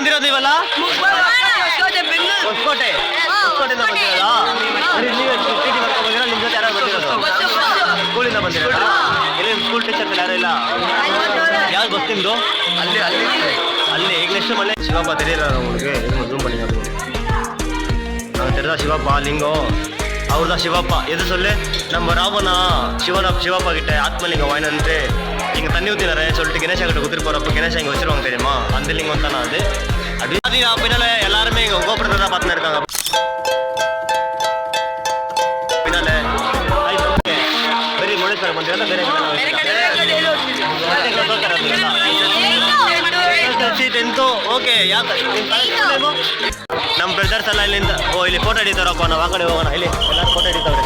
ಬಂದಿರೋದು ನೀವಲ್ಲ? ಹೊಸಕೋಟೆ. ಹೊಸಕೋಟೆಯಿಂದ ಬಂದಿರೋದಾ? ನೀವು ಚೀಟಿ ಬರ್ಕೊಂಡು ಬಂದಿರೋ, ನಿಮ್ಮ ಜೊತೆ ಯಾರು ಬಂದಿರೋದು? ಸ್ಕೂಲಿಂದ ಬಂದಿರೋದಾ? ಇಲ್ಲಿ ಸ್ಕೂಲ್ ಟೀಚರ್ಸ್ ಯಾರು ಇಲ್ಲ? ಯಾವ್ದು ಬಸ್ ನಿಮ್ಮದು? ಅಲ್ಲಿ ಈಗ ನೆಕ್ಸ್ಟ್ ಮನೆ ಶಿವಪ್ಪ ತೆರೀರ ಅವ್ರಿಗೆ ಮದುವೆ ಮಾಡಿದ್ದಾರೆ. ತೆರೆದ ಶಿವಪ್ಪ ಲಿಂಗೋ ಅವ್ರದ ಶಿವಪ್ಪ எது சொல்லு நம்ம ராவணா சிவப்பா கிட்ட ஆத்மலிங்கம் வாங்கிட்டு வந்து இங்கே தண்ணி ஊற்றினாரு சொல்லிட்டு கணேசா கிட்ட கொடுத்துட்டு போகிறப்ப கணேசா இங்கே வச்சிருவாங்க தெரியுமா? அந்த லிங்கம் தானே அது. அப்படி பின்னால எல்லாருமே இங்கே கோபுரத்தை தான் பார்த்துன்னு இருக்காங்க. பின்னால பெரிய முழேஸ்வரம் ಬಂದಿರಲ್ಲ ಬೇರೆ ಓಕೆ ಯಾಕೆ ನಮ್ಮ ಬ್ರದರ್ಸ್ ಎಲ್ಲ ಇಲ್ಲಿಂದ ಇಲ್ಲಿ ಫೋಟೋ ಹಿಡಿತಾರಪ್ಪ ನಾವು ಆ ಕಡೆ ಹೋಗೋಣ ಇಲ್ಲಿ ಎಲ್ಲರೂ ಫೋಟೋ ಹಿಡಿತಾವ್ರೆ.